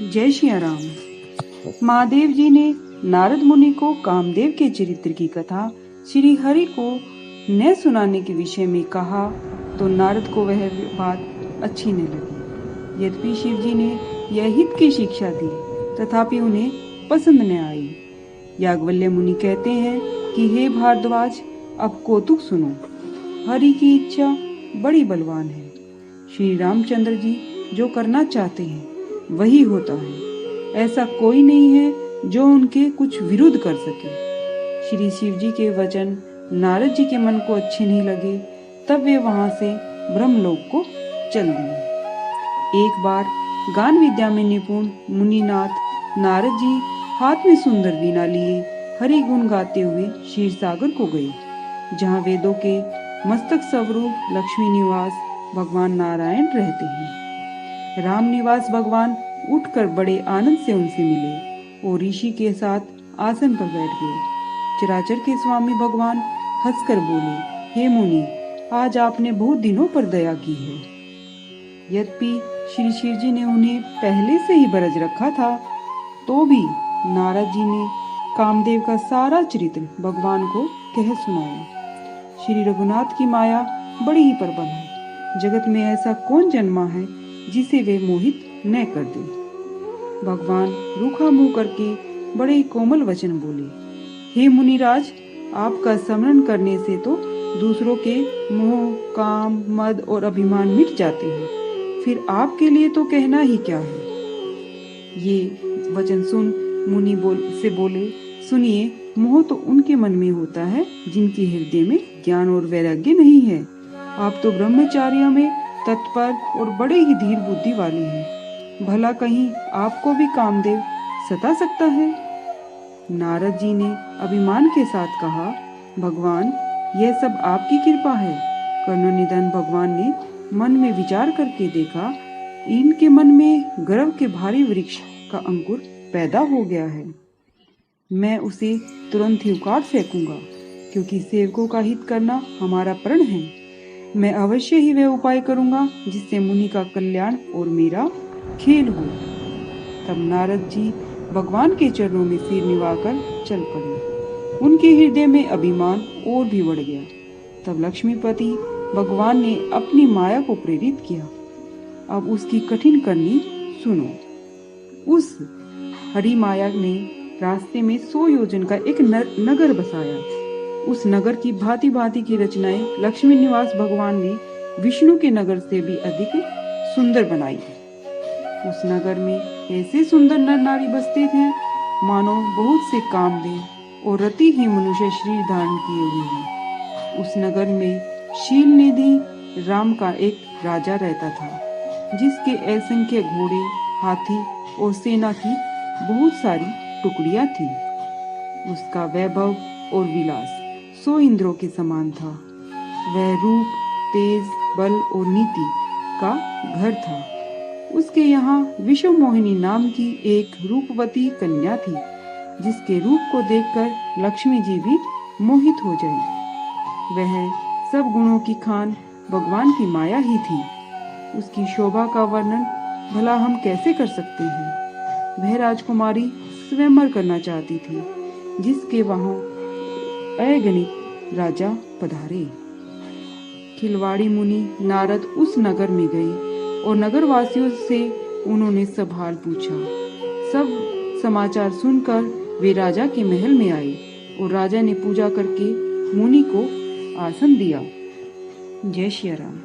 जय श्री राम। महादेव जी ने नारद मुनि को कामदेव के चरित्र की कथा श्री हरि को न सुनाने के विषय में कहा तो नारद को वह बात अच्छी न लगी। यद्यपि शिव जी ने यह हित की शिक्षा दी तथापि उन्हें पसंद न आई। याज्ञवल्क्य मुनि कहते हैं कि हे भारद्वाज, अब कौतुक सुनो। हरि की इच्छा बड़ी बलवान है। श्री रामचंद्र जी जो करना चाहते हैं वही होता है। ऐसा कोई नहीं है जो उनके कुछ विरुद्ध कर सके। श्री शिव जी के वचन नारद जी के मन को अच्छे नहीं लगे, तब वे वहां से ब्रह्मलोक को चल दिए। एक बार गान विद्या में निपुण मुनिनाथ नारद जी हाथ में सुंदर वीणा लिए हरि गुण गाते हुए क्षीर सागर को गए, जहाँ वेदों के मस्तक स्वरूप लक्ष्मी निवास भगवान नारायण रहते हैं। राम निवास भगवान उठकर बड़े आनंद से उनसे मिले और ऋषि के साथ आसन पर बैठ गए। चराचर के स्वामी भगवान हंसकर बोले, हे मुनि, आज आपने बहुत दिनों पर दया की है। यद्यपि श्री शिव जी ने उन्हें पहले से ही बरज रखा था, तो भी नारद जी ने कामदेव का सारा चरित्र भगवान को कह सुनाया। श्री रघुनाथ की माया बड़ी ही प्रबल है। जगत में ऐसा कौन जन्मा है जिसे वे मोहित न कर दे। भगवान रूखा मुंह करके बड़े ही कोमल वचन बोले, हे मुनिराज, आपका स्मरण करने से तो दूसरों के मोह, काम, मद और अभिमान मिट जाते हैं, फिर आपके लिए तो कहना ही क्या है। ये वचन सुन मुनि बोले, सुनिए, मोह तो उनके मन में होता है जिनके हृदय में ज्ञान और वैराग्य नहीं है। आप तो ब्रह्मचार्य में तत्पर और बड़े ही धीर बुद्धि वाले हैं। भला कहीं आपको भी कामदेव सता सकता है? नारद जी ने अभिमान के साथ कहा, भगवान, यह सब आपकी कृपा है। कर्णनिधन भगवान ने मन में विचार करके देखा, इनके मन में गर्व के भारी वृक्ष का अंकुर पैदा हो गया है। मैं उसे तुरंत ही उखाड़ फेंकूंगा, क्योंकि सेवकों का हित करना हमारा प्रण है। मैं अवश्य ही वह उपाय करूंगा जिससे मुनि का कल्याण और मेरा खेल हो। तब नारद जी भगवान के चरणों में सिर निवाकर चल पड़े। उनके हृदय में अभिमान और भी बढ़ गया। तब लक्ष्मीपति भगवान ने अपनी माया को प्रेरित किया। अब उसकी कठिन करनी सुनो। उस हरि माया ने रास्ते में 100 योजन का एक नगर बसाया। उस नगर की भांति भांति की रचनाएं लक्ष्मी निवास भगवान ने विष्णु के नगर से भी अधिक सुंदर बनाई। उस नगर में ऐसे सुंदर नर नारी बसते थे मानो बहुत से कामदेव और रति ही मनुष्य शरीर धारण किए हुए हैं। उस नगर में शील निधि राम का एक राजा रहता था, जिसके असंख्य घोड़े, हाथी और सेना की बहुत सारी टुकड़ियां थी। उसका वैभव और विलास 100 इंद्रों के समान था। वह रूप, तेज, बल और नीति का घर था। उसके यहाँ विश्व मोहिनी नाम की एक रूपवती कन्या थी, जिसके रूप को देखकर लक्ष्मी जी भी मोहित हो जाए। वह सब गुणों की खान भगवान की माया ही थी। उसकी शोभा का वर्णन भला हम कैसे कर सकते हैं। वह राजकुमारी स्वयंवर करना चाहती थी, जिसके वहां अगणित राजा पधारे। खिलवाड़ी मुनि नारद उस नगर में गए और नगरवासियों से उन्होंने सब हाल पूछा। सब समाचार सुनकर वे राजा के महल में आए और राजा ने पूजा करके मुनि को आसन दिया। जय श्री राम।